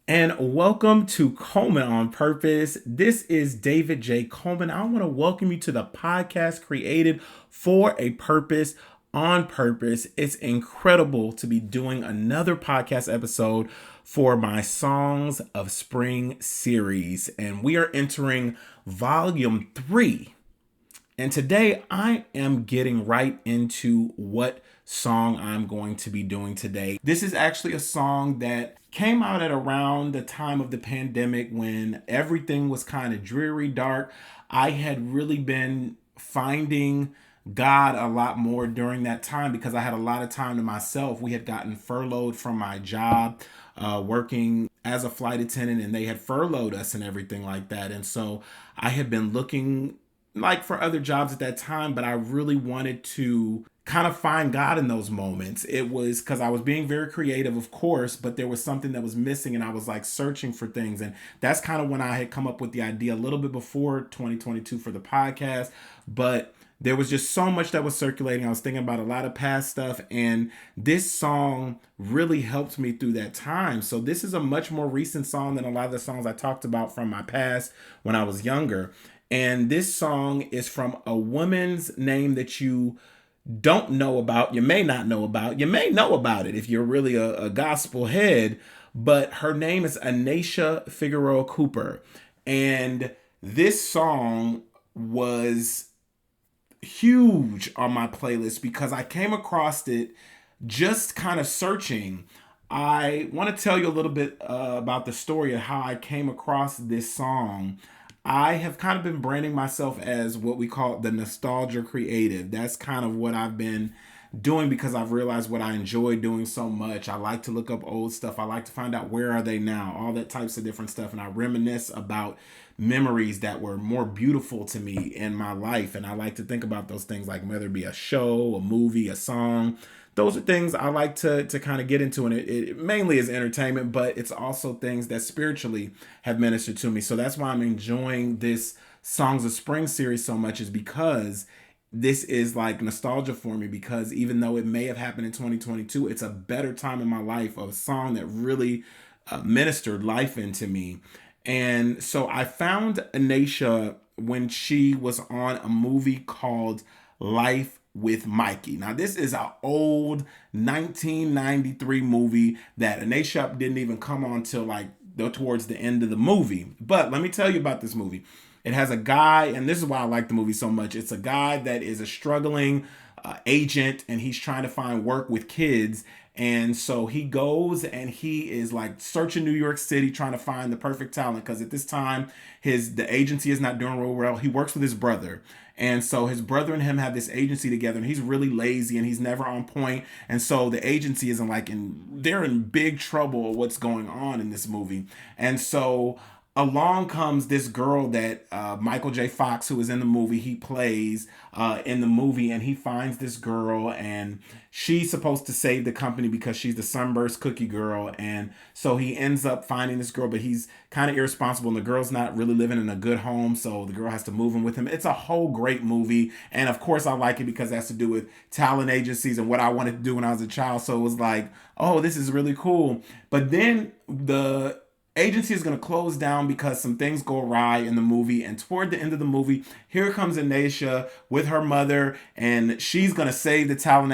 And welcome to Coleman on Purpose. This is David J. Coleman. I want to welcome you to the podcast created for a purpose on purpose. It's incredible to be doing another podcast episode for my Songs of Spring series. And we are entering volume 3. And today I am getting right into what song I'm going to be doing today. This is actually a song that came out at around the time of the pandemic when everything was kind of dreary, dark. I had really been finding God a lot more during that time because I had a lot of time to myself. We had gotten furloughed from my job, working as a flight attendant, and they had furloughed us and everything like that. And so I had been looking like for other jobs at that time, but I really wanted to kind of find God in those moments. It was because I was being very creative, of course, but there was something that was missing and I was like searching for things. And that's kind of when I had come up with the idea a little bit before 2022 for the podcast. But there was just so much that was circulating. I was thinking about a lot of past stuff, and this song really helped me through that time. So this is a much more recent song than a lot of the songs I talked about from my past when I was younger. And this song is from a woman's name that you don't know about. You may not know about. You may know about it if you're really a gospel head. But her name is Anaysha Figueroa-Cooper. And this song was huge on my playlist because I came across it just kind of searching. I want to tell you a little bit about the story of how I came across this song. I have kind of been branding myself as what we call the nostalgia creative. That's kind of what I've been doing because I've realized what I enjoy doing so much. I like to look up old stuff. I like to find out where are they now, all that types of different stuff. And I reminisce about memories that were more beautiful to me in my life. And I like to think about those things like whether it be a show, a movie, a song. Those are things I like to kind of get into, and it mainly is entertainment, but it's also things that spiritually have ministered to me. So that's why I'm enjoying this Songs of Spring series so much, is because this is like nostalgia for me, because even though it may have happened in 2022, it's a better time in my life of a song that really ministered life into me. And so I found Anaysha when she was on a movie called Life with Mikey. Now, this is an old 1993 movie that Anaysha didn't even come on till like towards the end of the movie. But let me tell you about this movie. It has a guy, and this is why I like the movie so much. It's a guy that is a struggling agent, and he's trying to find work with kids. And so he goes and he is like searching New York City trying to find the perfect talent, because at this time the agency is not doing real well. He works with his brother. And so his brother and him have this agency together, and he's really lazy and he's never on point. And so the agency isn't like they're in big trouble of what's going on in this movie. And so along comes this girl that Michael J. Fox, who is in the movie, he plays in the movie, and he finds this girl, and she's supposed to save the company because she's the sunburst cookie girl. And so he ends up finding this girl, but he's kind of irresponsible, and the girl's not really living in a good home, so the girl has to move in with him. It's a whole great movie, and of course I like it because it has to do with talent agencies and what I wanted to do when I was a child. So it was like, oh, this is really cool. But then the agency is going to close down because some things go awry in the movie. And toward the end of the movie, here comes Anaysha with her mother, and she's going to save the talent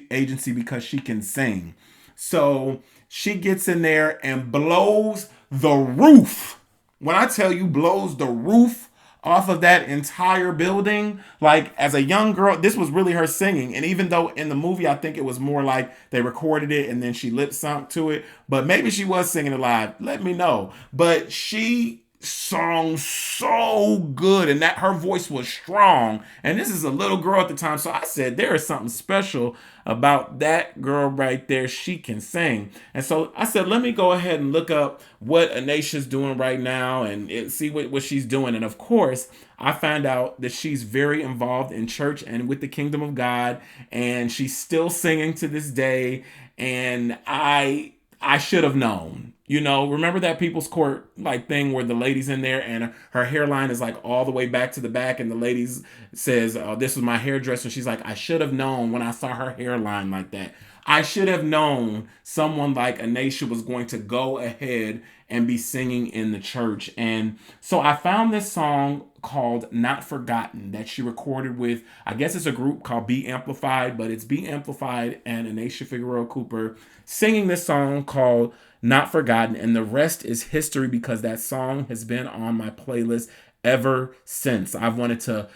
agency because she can sing. So she gets in there and blows the roof. When I tell you blows the roof off of that entire building, like as a young girl, this was really her singing. And even though in the movie I think it was more like they recorded it and then she lip synced to it, but maybe she was singing it live, let me know. But she sung so good, and that her voice was strong, and this is a little girl at the time. So I said there is something special about that girl right there. She can sing. And so I said, let me go ahead and look up what Anaysha's doing right now and see what she's doing. And of course, I found out that she's very involved in church and with the kingdom of God, and she's still singing to this day. And I should have known. You know, remember that People's Court like thing where the lady's in there and her hairline is like all the way back to the back, and the lady says, "Oh, this was my hairdresser." She's like, "I should have known when I saw her hairline like that." I should have known someone like Anaysha was going to go ahead and be singing in the church. And so I found this song called Not Forgotten that she recorded with, I guess it's a group called Be Amplified, but it's Be Amplified and Anaysha Figueroa-Cooper singing this song called Not Forgotten. And the rest is history because that song has been on my playlist ever since. I've wanted to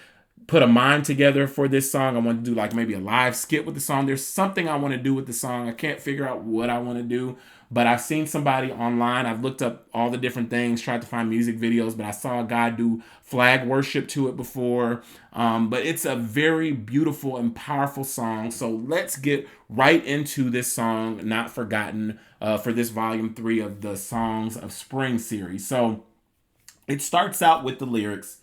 put a mime together for this song. I want to do like maybe a live skit with the song. There's something I want to do with the song. I can't figure out what I want to do, but I've seen somebody online. I've looked up all the different things, tried to find music videos, but I saw a guy do flag worship to it before. But it's a very beautiful and powerful song. So let's get right into this song, Not Forgotten, for this volume 3 of the Songs of Spring series. So it starts out with the lyrics.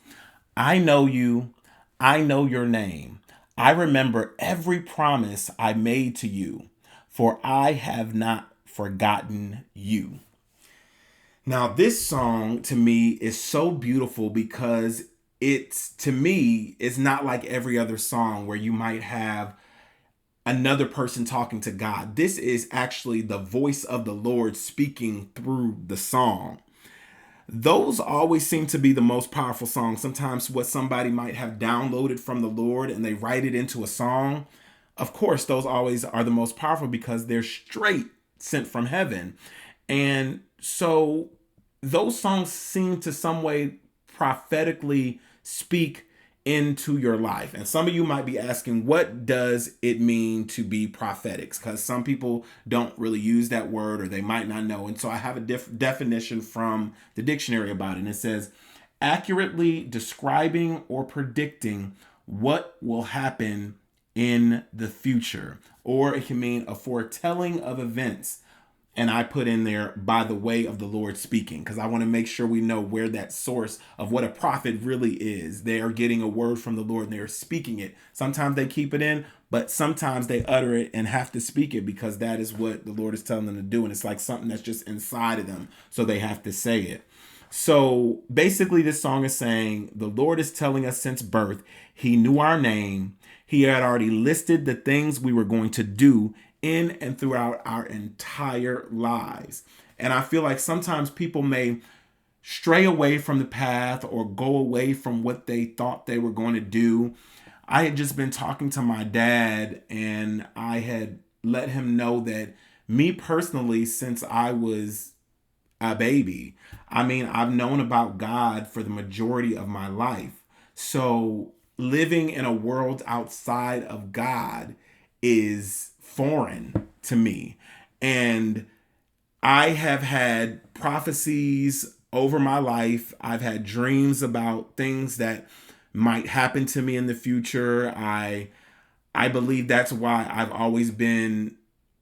I know you. I know your name. I remember every promise I made to you, for I have not forgotten you. Now, this song to me is so beautiful because it's, to me, it's not like every other song where you might have another person talking to God. This is actually the voice of the Lord speaking through the song. Those always seem to be the most powerful songs. Sometimes what somebody might have downloaded from the Lord and they write it into a song. Of course, those always are the most powerful because they're straight sent from heaven. And so those songs seem to some way prophetically speak into your life. And some of you might be asking, what does it mean to be prophetic? Because some people don't really use that word or they might not know. And so I have a definition from the dictionary about it. And it says, accurately describing or predicting what will happen in the future. Or it can mean a foretelling of events. And I put in there by the way of the Lord speaking, because I want to make sure we know where that source of what a prophet really is. They are getting a word from the Lord and they're speaking it. Sometimes they keep it in, but sometimes they utter it and have to speak it because that is what the Lord is telling them to do. And it's like something that's just inside of them. So they have to say it. So basically, this song is saying the Lord is telling us since birth, He knew our name. He had already listed the things we were going to do in and throughout our entire lives. And I feel like sometimes people may stray away from the path or go away from what they thought they were going to do. I had just been talking to my dad and I had let him know that me personally, since I was a baby, I mean, I've known about God for the majority of my life. So living in a world outside of God is foreign to me. And I have had prophecies over my life. I've had dreams about things that might happen to me in the future. I believe that's why I've always been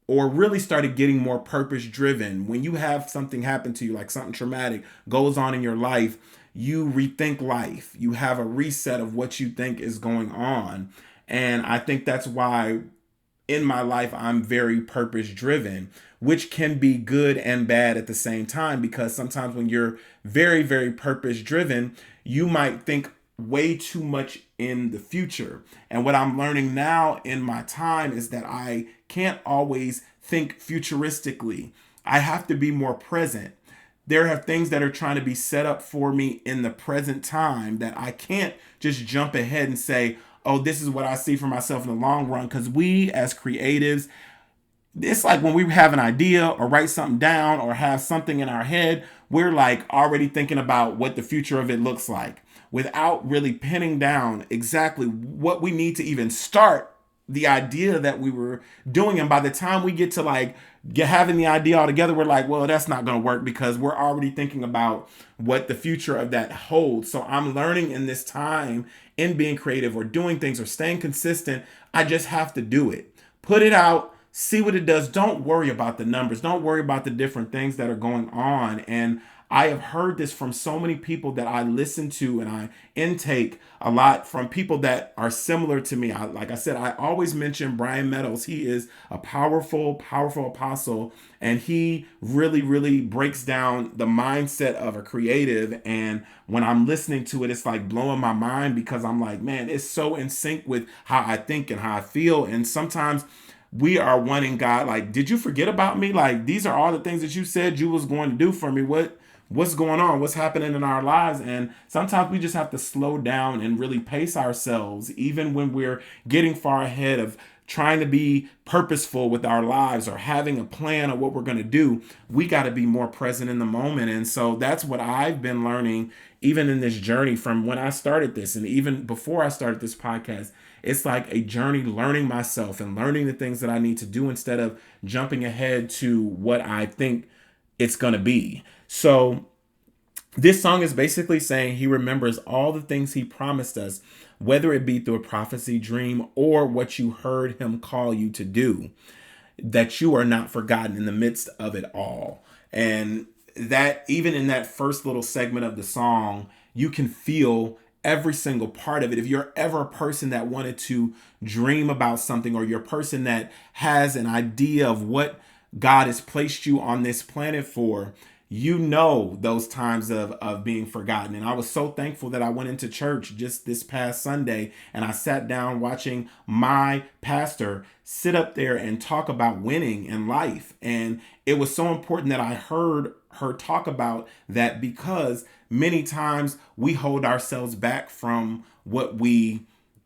or really started getting more purpose driven. When you have something happen to you, like something traumatic goes on in your life, you rethink life. You have a reset of what you think is going on. And I think that's why in my life, I'm very purpose driven, which can be good and bad at the same time, because sometimes when you're very, very purpose driven, you might think way too much in the future. And what I'm learning now in my time is that I can't always think futuristically. I have to be more present. There are things that are trying to be set up for me in the present time that I can't just jump ahead and say, oh, this is what I see for myself in the long run. Because we as creatives, it's like when we have an idea or write something down or have something in our head, we're like already thinking about what the future of it looks like without really pinning down exactly what we need to even start the idea that we were doing. And by the time we get to like having the idea all together, we're like, well, that's not going to work because we're already thinking about what the future of that holds. So I'm learning in this time in being creative or doing things or staying consistent. I just have to do it. Put it out, see what it does. Don't worry about the numbers. Don't worry about the different things that are going on. And I have heard this from so many people that I listen to and I intake a lot from people that are similar to me. Like I said, I always mention Brian Meadows. He is a powerful, powerful apostle, and he really, really breaks down the mindset of a creative. And when I'm listening to it, it's like blowing my mind because I'm like, man, it's so in sync with how I think and how I feel. And sometimes we are wanting God, like, did you forget about me? Like, these are all the things that you said you was going to do for me. What's going on? What's happening in our lives? And sometimes we just have to slow down and really pace ourselves, even when we're getting far ahead of trying to be purposeful with our lives or having a plan of what we're going to do. We got to be more present in the moment. And so that's what I've been learning, even in this journey from when I started this, and even before I started this podcast. It's like a journey learning myself and learning the things that I need to do instead of jumping ahead to what I think it's going to be. So this song is basically saying he remembers all the things he promised us, whether it be through a prophecy, dream, or what you heard him call you to do, that you are not forgotten in the midst of it all. And that even in that first little segment of the song, you can feel every single part of it. If you're ever a person that wanted to dream about something, or you're a person that has an idea of what God has placed you on this planet for, you know those times of being forgotten. And I was so thankful that I went into church just this past Sunday and I sat down watching my pastor sit up there and talk about winning in life. And it was so important that I heard her talk about that, because many times we hold ourselves back from what we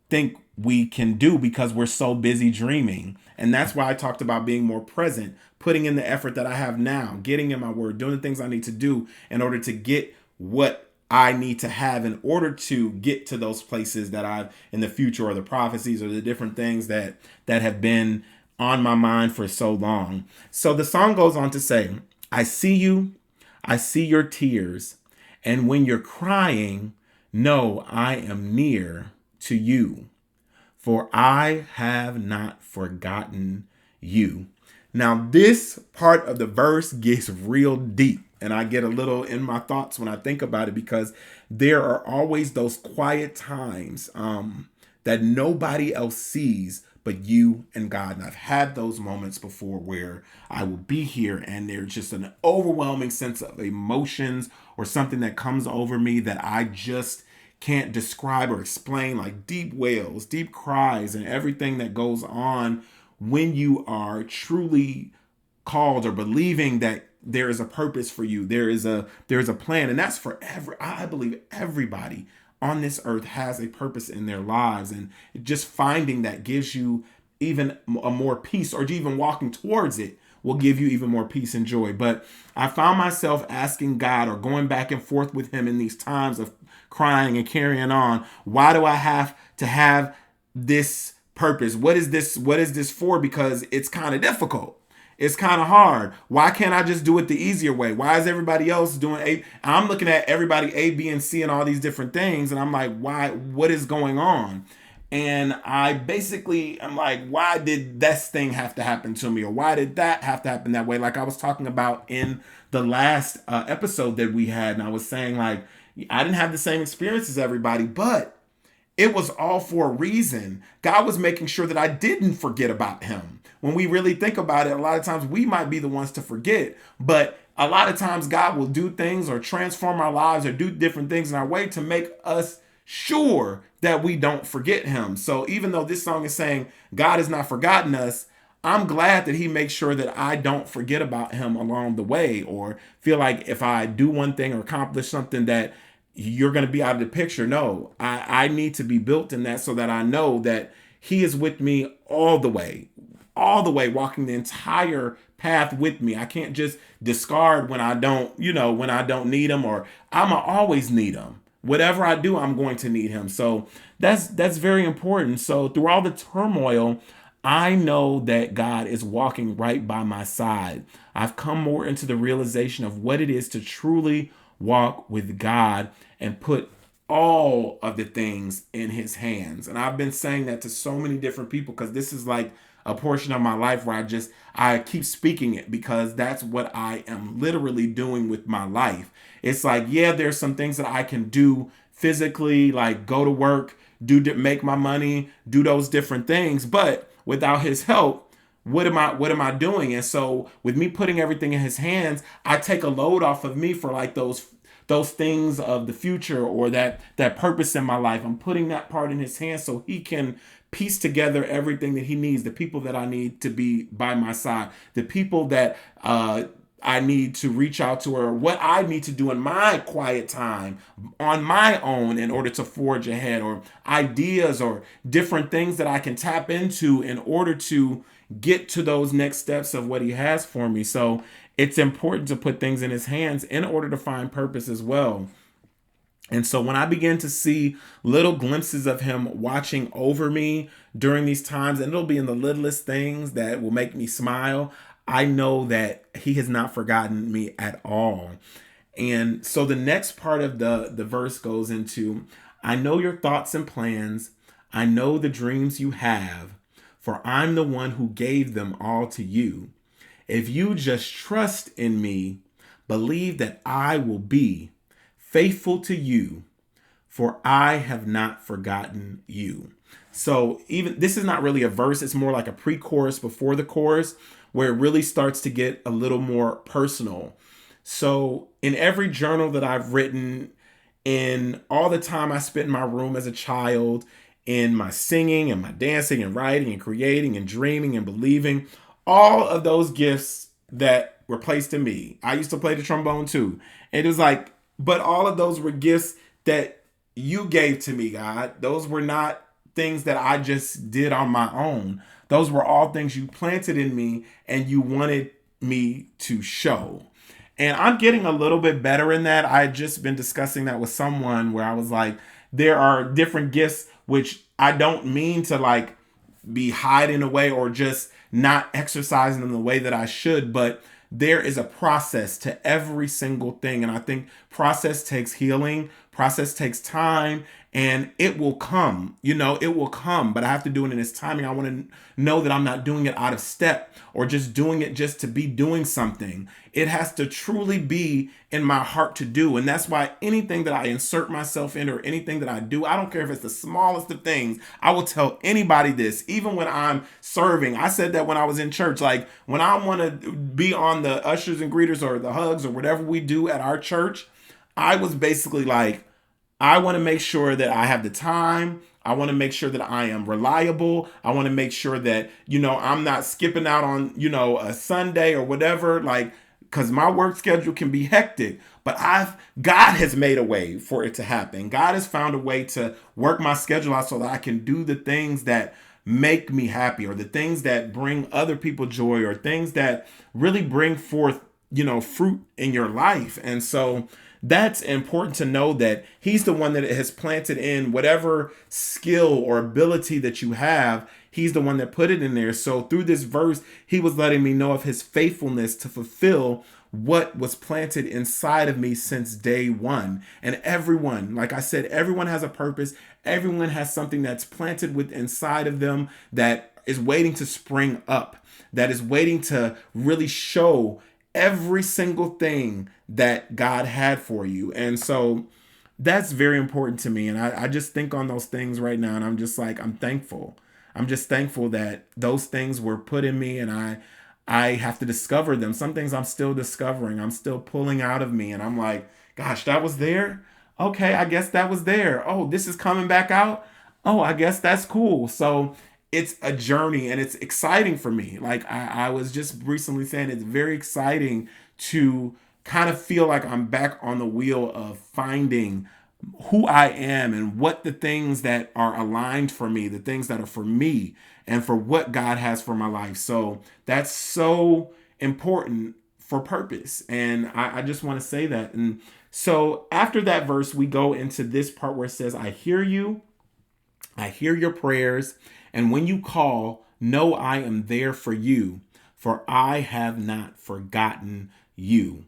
think we can do because we're so busy dreaming. And that's why I talked about being more present, putting in the effort that I have now, getting in my word, doing the things I need to do in order to get what I need to have in order to get to those places that I've in the future, or the prophecies, or the different things that have been on my mind for so long. So the song goes on to say, I see you, I see your tears, and when you're crying, know I am near to you, for I have not forgotten you. Now, this part of the verse gets real deep, and I get a little in my thoughts when I think about it, because there are always those quiet times that nobody else sees but you and God. And I've had those moments before where I will be here and there's just an overwhelming sense of emotions or something that comes over me that I just can't describe or explain, like deep wails, deep cries, and everything that goes on when you are truly called or believing that there is a purpose for you. There is a plan, and that's for I believe everybody on this earth has a purpose in their lives, and just finding that gives you even a more peace, or even walking towards it will give you even more peace and joy. But I found myself asking God, or going back and forth with him in these times of crying and carrying on. Why do I have to have this purpose? What is this for? Because it's kind of difficult. It's kind of hard. Why can't I just do it the easier way? Why is everybody else doing A? I'm looking at everybody A, B, and C and all these different things. And I'm like, why? What is going on? And I'm like, why did this thing have to happen to me? Or why did that have to happen that way? Like I was talking about in the last episode that we had. And I was saying, like, I didn't have the same experience as everybody, but it was all for a reason. God was making sure that I didn't forget about him. When we really think about it, a lot of times we might be the ones to forget, but a lot of times God will do things or transform our lives or do different things in our way to make us sure that we don't forget him. So even though this song is saying God has not forgotten us, I'm glad that he makes sure that I don't forget about him along the way, or feel like if I do one thing or accomplish something that you're going to be out of the picture. No, I need to be built in that, so that I know that he is with me all the way, walking the entire path with me. I can't just discard when I don't need him, or I'ma always need him. Whatever I do, I'm going to need him. So that's very important. So through all the turmoil, I know that God is walking right by my side. I've come more into the realization of what it is to truly walk with God and put all of the things in his hands. And I've been saying that to so many different people, because this is like a portion of my life where I keep speaking it, because that's what I am literally doing with my life. It's like, yeah, there's some things that I can do physically, like go to work, make my money, do those different things. But without his help, what am I doing? And so with me putting everything in his hands, I take a load off of me for like those things of the future, or that purpose in my life. I'm putting that part in his hands so he can piece together everything that he needs, the people that I need to be by my side, the people that I need to reach out to, or what I need to do in my quiet time on my own in order to forge ahead, or ideas or different things that I can tap into in order to get to those next steps of what he has for me. So it's important to put things in his hands in order to find purpose as well. And so when I begin to see little glimpses of him watching over me during these times, and it'll be in the littlest things that will make me smile, I know that he has not forgotten me at all. And so the next part of the verse goes into, I know your thoughts and plans. I know the dreams you have, for I'm the one who gave them all to you. If you just trust in me, believe that I will be faithful to you, for I have not forgotten you. So even this is not really a verse, it's more like a pre-chorus before the chorus, where it really starts to get a little more personal. So in every journal that I've written, in all the time I spent in my room as a child, in my singing and my dancing and writing and creating and dreaming and believing, all of those gifts that were placed in me. I used to play the trombone too. And it was like, but all of those were gifts that you gave to me, God. Those were not things that I just did on my own. Those were all things you planted in me and you wanted me to show. And I'm getting a little bit better in that. I had just been discussing that with someone where I was like, there are different gifts which I don't mean to like be hiding away or just not exercising in the way that I should, but there is a process to every single thing. And I think process takes healing, process takes time, and it will come, it will come, but I have to do it in its timing. I want to know that I'm not doing it out of step or just doing it just to be doing something. It has to truly be in my heart to do. And that's why anything that I insert myself in or anything that I do, I don't care if it's the smallest of things, I will tell anybody this, even when I'm serving. I said that when I was in church, like when I want to be on the ushers and greeters or the hugs or whatever we do at our church, I was basically like, I want to make sure that I have the time. I want to make sure that I am reliable. I want to make sure that, I'm not skipping out on, a Sunday or whatever, like, because my work schedule can be hectic, but God has made a way for it to happen. God has found a way to work my schedule out so that I can do the things that make me happy, or the things that bring other people joy, or things that really bring forth, fruit in your life. And so that's important to know, that he's the one that has planted in whatever skill or ability that you have. He's the one that put it in there. So through this verse, he was letting me know of his faithfulness to fulfill what was planted inside of me since day one. And everyone, like I said, everyone has a purpose. Everyone has something that's planted with inside of them that is waiting to spring up, that is waiting to really show every single thing that God had for you. And so that's very important to me. And I just think on those things right now, and I'm just like, I'm thankful. I'm just thankful that those things were put in me, and I have to discover them. Some things I'm still discovering. I'm still pulling out of me. And I'm like, gosh, that was there. Okay, I guess that was there. Oh, this is coming back out. Oh, I guess that's cool. So it's a journey, and it's exciting for me. Like I was just recently saying, it's very exciting to kind of feel like I'm back on the wheel of finding who I am and what the things that are aligned for me, the things that are for me and for what God has for my life. So that's so important for purpose. And I just want to say that. And so after that verse, we go into this part where it says, I hear you, I hear your prayers, and when you call, know I am there for you, for I have not forgotten you.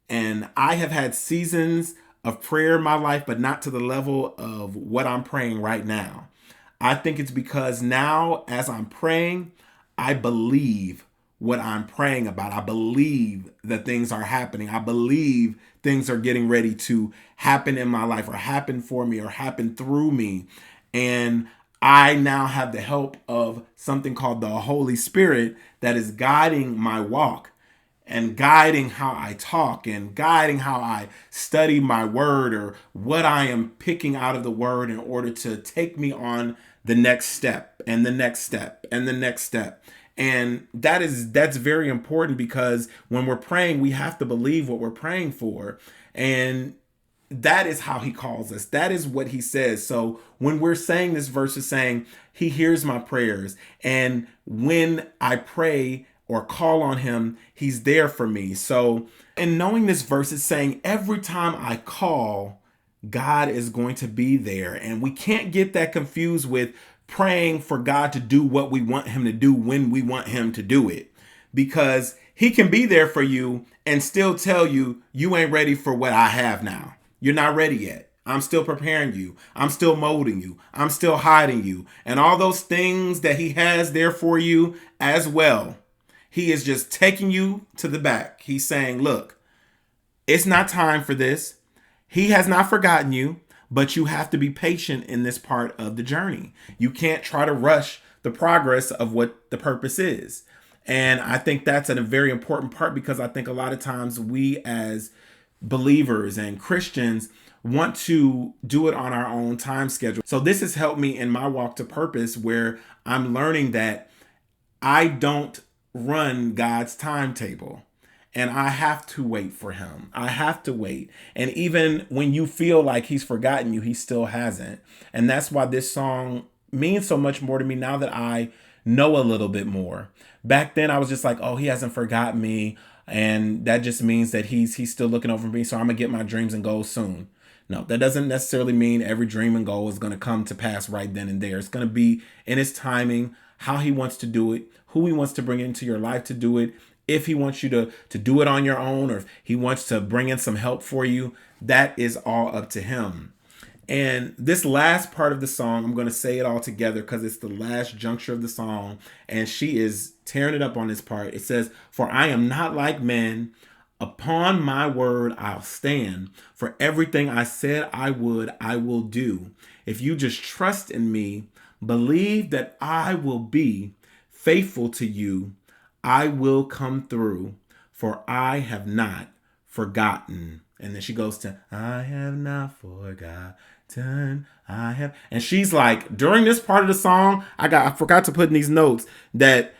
And I have had seasons of prayer in my life, but not to the level of what I'm praying right now. I think it's because now, as I'm praying, I believe what I'm praying about. I believe that things are happening. I believe things are getting ready to happen in my life, or happen for me, or happen through me. And I now have the help of something called the Holy Spirit that is guiding my walk, and guiding how I talk, and guiding how I study my word, or what I am picking out of the word in order to take me on the next step and the next step and the next step. And that's very important, because when we're praying, we have to believe what we're praying for. And that is how he calls us. That is what he says. So when we're saying this verse is saying, he hears my prayers. And when I pray or call on him, he's there for me. So in knowing this verse is saying every time I call, God is going to be there. And we can't get that confused with praying for God to do what we want him to do when we want him to do it. Because he can be there for you and still tell you, you ain't ready for what I have now. You're not ready yet. I'm still preparing you. I'm still molding you. I'm still hiding you. And all those things that he has there for you as well. He is just taking you to the back. He's saying, look, it's not time for this. He has not forgotten you, but you have to be patient in this part of the journey. You can't try to rush the progress of what the purpose is. And I think that's a very important part, because I think a lot of times we as believers and Christians want to do it on our own time schedule. So this has helped me in my walk to purpose, where I'm learning that I don't run God's timetable. And I have to wait for him. I have to wait. And even when you feel like he's forgotten you, he still hasn't. And that's why this song means so much more to me now that I know a little bit more. Back then, I was just like, oh, he hasn't forgotten me. And that just means that he's still looking over me. So I'm going to get my dreams and goals soon. No, that doesn't necessarily mean every dream and goal is going to come to pass right then and there. It's going to be in his timing, how he wants to do it, who he wants to bring into your life to do it. If he wants you to do it on your own, or if he wants to bring in some help for you, that is all up to him. And this last part of the song, I'm going to say it all together because it's the last juncture of the song. And she is tearing it up on this part. It says, for I am not like men. Upon my word, I'll stand. For everything I said I would, I will do. If you just trust in me, believe that I will be faithful to you. I will come through, for I have not forgotten. And then she goes to, I have not forgotten. And she's like, during this part of the song, I forgot to put in these notes that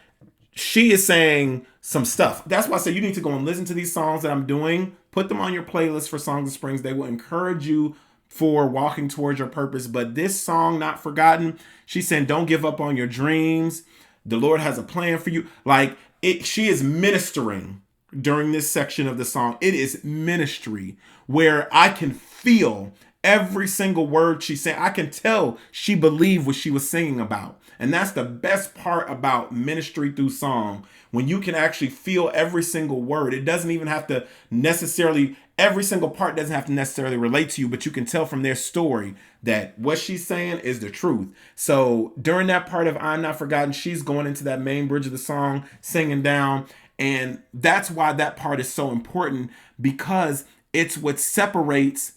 she is saying some stuff. That's why I say you need to go and listen to these songs that I'm doing. Put them on your playlist for Songs of Springs. They will encourage you for walking towards your purpose. But this song, Not Forgotten, she's saying, don't give up on your dreams. The Lord has a plan for you. Like, she is ministering during this section of the song. It is ministry where I can feel every single word she's saying. I can tell she believed what she was singing about. And that's the best part about ministry through song. When you can actually feel every single word, it doesn't even have to necessarily, every single part doesn't have to necessarily relate to you, but you can tell from their story that what she's saying is the truth. So during that part of I'm Not Forgotten, she's going into that main bridge of the song, singing down. And that's why that part is so important, because it's what separates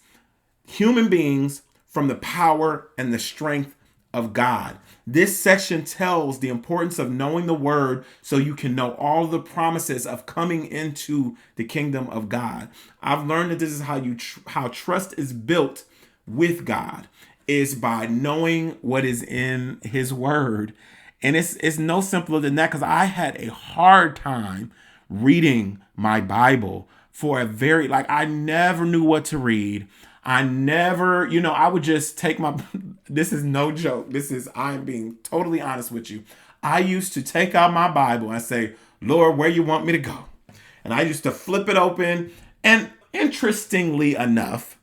human beings from the power and the strength of God. This section tells the importance of knowing the word so you can know all the promises of coming into the kingdom of God. I've learned that this is how trust is built with God, is by knowing what is in his word. And it's no simpler than that, because I had a hard time reading my Bible for I never knew what to read. I never, I would just take this is no joke. I'm being totally honest with you. I used to take out my Bible and say, Lord, where you want me to go? And I used to flip it open. And interestingly enough,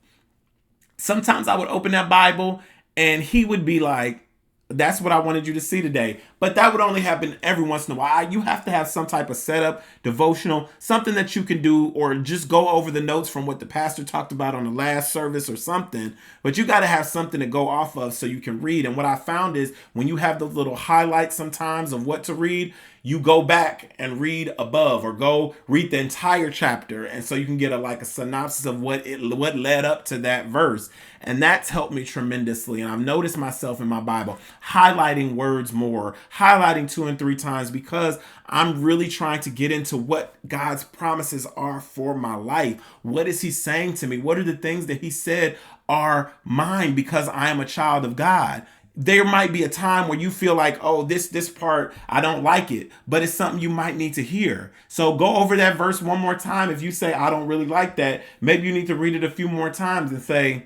sometimes I would open that Bible and he would be like, that's what I wanted you to see today. But that would only happen every once in a while. You have to have some type of setup, devotional, something that you can do, or just go over the notes from what the pastor talked about on the last service or something. But you got to have something to go off of so you can read. And what I found is when you have those little highlights sometimes of what to read, you go back and read above, or go read the entire chapter. And so you can get a synopsis of what led up to that verse. And that's helped me tremendously. And I've noticed myself in my Bible highlighting words more, highlighting 2 and 3 times, because I'm really trying to get into what God's promises are for my life. What is he saying to me? What are the things that he said are mine because I am a child of God? there might be a time where you feel like, oh, this part I don't like it, but it's something you might need to hear. So go over that verse one more time. If you say I don't really like that, maybe you need to read it a few more times and say,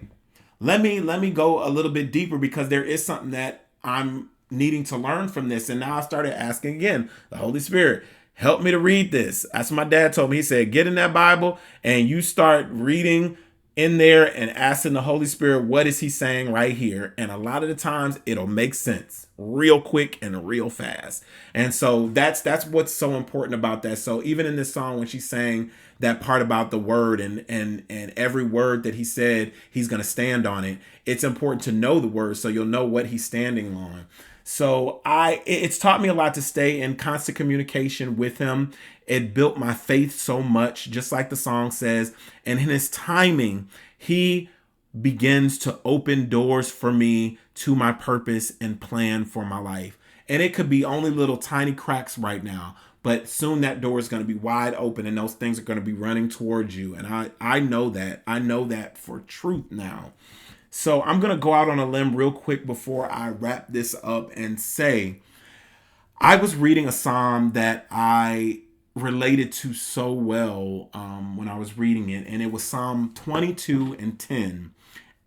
let me go a little bit deeper, because there is something that I'm needing to learn from this. And now I started asking again, the Holy Spirit, help me to read this. That's what my dad told me. He said, get in that Bible and you start reading in there and asking the Holy Spirit, what is he saying right here? And a lot of the times it'll make sense real quick and real fast. And so that's what's so important about that. So even in this song, when she's saying that part about the word and every word that he said, he's going to stand on it. It's important to know the word so you'll know what he's standing on. So it's taught me a lot to stay in constant communication with him. It built my faith so much, just like the song says. And in his timing, he begins to open doors for me to my purpose and plan for my life. And it could be only little tiny cracks right now, but soon that door is going to be wide open and those things are going to be running towards you. And I know that. I know that for truth now. So I'm going to go out on a limb real quick before I wrap this up and say, I was reading a psalm that I related to so well when I was reading it. And it was Psalm 22:10.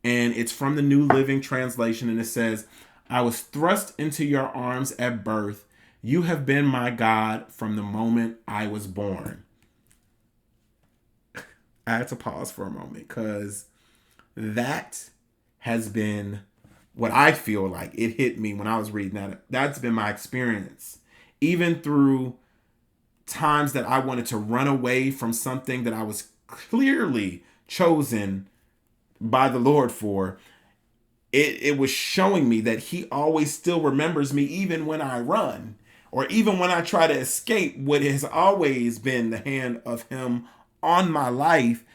And it's from the New Living Translation. And it says, I was thrust into your arms at birth. You have been my God from the moment I was born. I had to pause for a moment because that has been what I feel like it hit me when I was reading that. That's been my experience. Even through times that I wanted to run away from something that I was clearly chosen by the Lord for, it was showing me that he always still remembers me even when I run, or even when I try to escape what has always been the hand of him on my life.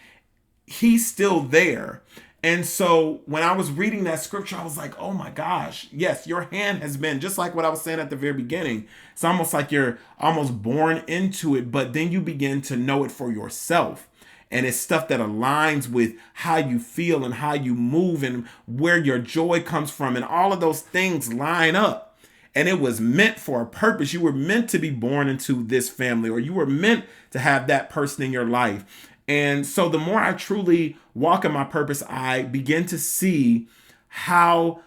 He's still there. And so when I was reading that scripture, I was like, oh my gosh, yes, your hand has been, just like what I was saying at the very beginning. It's almost like you're almost born into it, but then you begin to know it for yourself. And it's stuff that aligns with how you feel and how you move and where your joy comes from. And all of those things line up. And it was meant for a purpose. You were meant to be born into this family, or you were meant to have that person in your life. And so the more I truly walk in my purpose, I begin to see how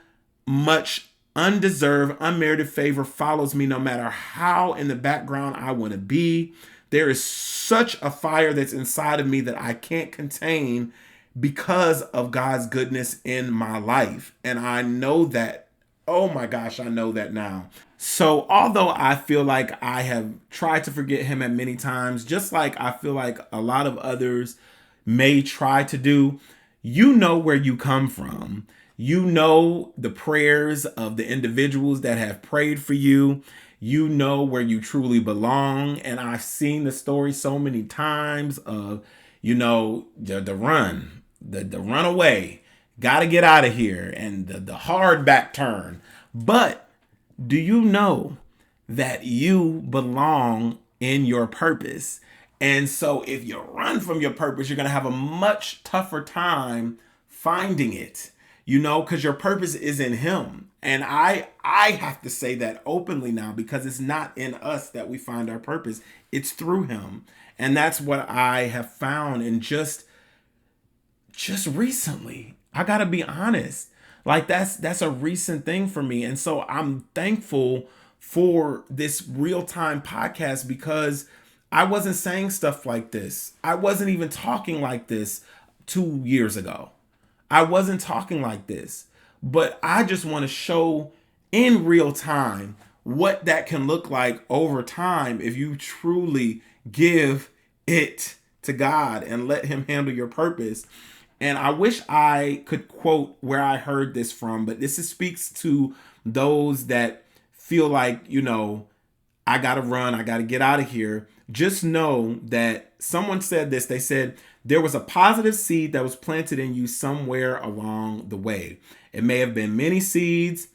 much undeserved, unmerited favor follows me no matter how in the background I want to be. There is such a fire that's inside of me that I can't contain because of God's goodness in my life. And I know that. Oh my gosh, I know that now. So although I feel like I have tried to forget him at many times, just like I feel like a lot of others may try to do, you know where you come from. You know the prayers of the individuals that have prayed for you. You know where you truly belong. And I've seen the story so many times of, the run, the runaway. Got to get out of here, and the hard back turn. But do you know that you belong in your purpose? And so if you run from your purpose, you're going to have a much tougher time finding it, because your purpose is in him. And I have to say that openly now, because it's not in us that we find our purpose. It's through him. And that's what I have found. And just recently, I gotta be honest, like that's a recent thing for me. And so I'm thankful for this real-time podcast, because I wasn't saying stuff like this. I wasn't even talking like this 2 years ago. I wasn't talking like this, but I just want to show in real time what that can look like over time if you truly give it to God and let him handle your purpose. And I wish I could quote where I heard this from, but this speaks to those that feel like, I got to run, I got to get out of here. Just know that someone said this. They said, there was a positive seed that was planted in you somewhere along the way. It may have been many seeds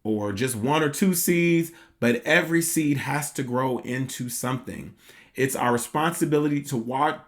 or just one or two seeds, but every seed has to grow into something. It's our responsibility to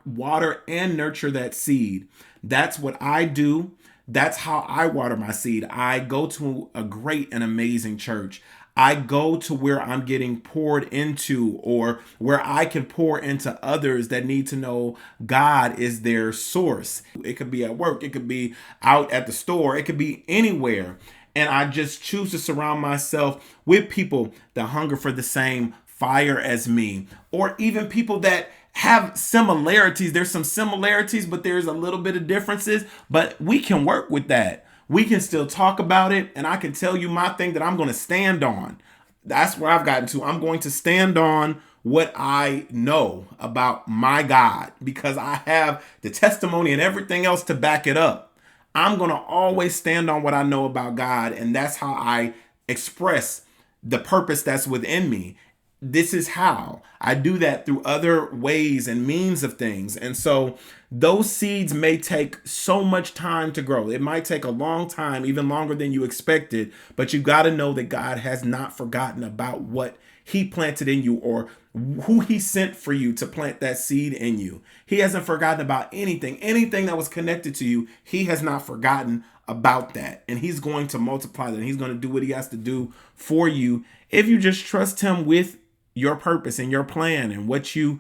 water and nurture that seed. That's what I do. That's how I water my seed. I go to a great and amazing church. I go to where I'm getting poured into, or where I can pour into others that need to know God is their source. It could be at work, it could be out at the store, it could be anywhere. And I just choose to surround myself with people that hunger for the same fire as me, or even people that have similarities. There's some similarities, but there's a little bit of differences, but we can work with that. We can still talk about it, and I can tell you my thing that I'm going to stand on. That's where I've gotten to. I'm going to stand on what I know about my God, because I have the testimony and everything else to back it up. I'm going to always stand on what I know about God, and that's how I express the purpose that's within me. This is how I do that, through other ways and means of things. And so those seeds may take so much time to grow. It might take a long time, even longer than you expected, but you got to know that God has not forgotten about what he planted in you, or who he sent for you to plant that seed in you. He hasn't forgotten about anything that was connected to you. He has not forgotten about that. And he's going to multiply that. And he's going to do what he has to do for you if you just trust him with your purpose and your plan and what you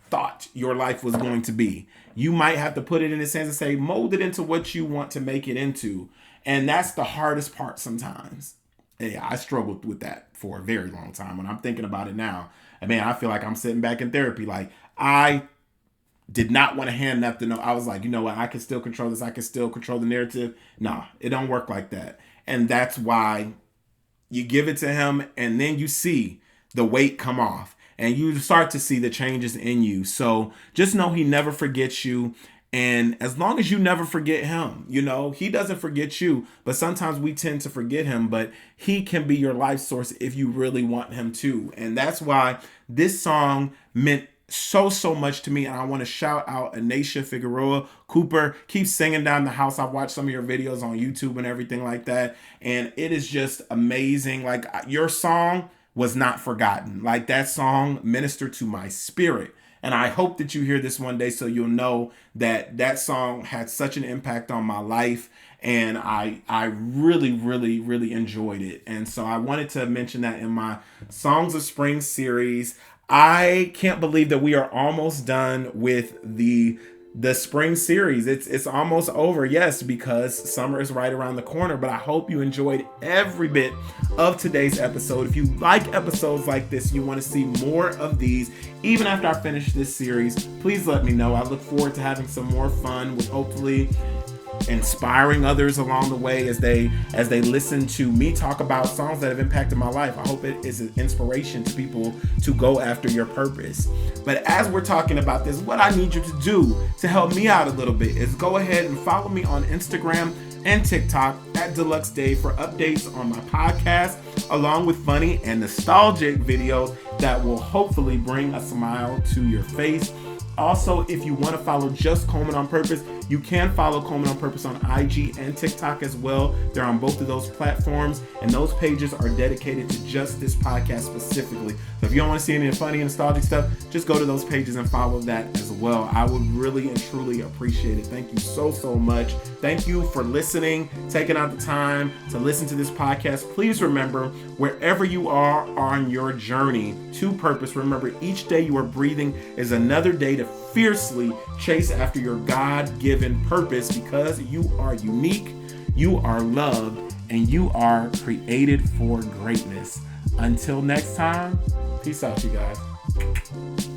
thought your life was going to be. You might have to put it in his hands and say, mold it into what you want to make it into. And that's the hardest part sometimes. Yeah, I struggled with that for a very long time. When I'm thinking about it now, I feel like I'm sitting back in therapy. Like, I did not want to hand nothing. I was like, you know what? I can still control this. I can still control the narrative. Nah, it don't work like that. And that's why you give it to him, and then you see the weight come off, and you start to see the changes in you. So just know he never forgets you. And as long as you never forget him, he doesn't forget you, but sometimes we tend to forget him, but he can be your life source if you really want him to. And that's why this song meant so much to me. And I want to shout out Anaysha Figueroa-Cooper. Keep singing down the house. I've watched some of your videos on YouTube and everything like that. And it is just amazing. Like, your song was not forgotten. Like, that song ministered to my spirit. And I hope that you hear this one day, so you'll know that that song had such an impact on my life. And I really, really, really enjoyed it. And so I wanted to mention that in my Songs of Spring series. I can't believe that we are almost done with the spring series. It's almost over, yes, because summer is right around the corner. But I hope you enjoyed every bit of today's episode. If you like episodes like this, you want to see more of these, even after I finish this series, please let me know. I look forward to having some more fun with hopefully inspiring others along the way as they listen to me talk about songs that have impacted my life. I hope it is an inspiration to people to go after your purpose. But as we're talking about this, what I need you to do to help me out a little bit is go ahead and follow me on Instagram and TikTok at Deluxe Dave for updates on my podcast, along with funny and nostalgic videos that will hopefully bring a smile to your face. Also, if you want to follow just Coleman on Purpose, you can follow Coleman on Purpose on IG and TikTok as well. They're on both of those platforms, and those pages are dedicated to just this podcast specifically. So if you don't want to see any funny and nostalgic stuff, just go to those pages and follow that as well. I would really and truly appreciate it. Thank you so much. Thank you for listening, taking out the time to listen to this podcast. Please remember, wherever you are on your journey to purpose, remember each day you are breathing is another day to fiercely chase after your God-given purpose, because you are unique, you are loved, and you are created for greatness. Until next time, peace out, you guys.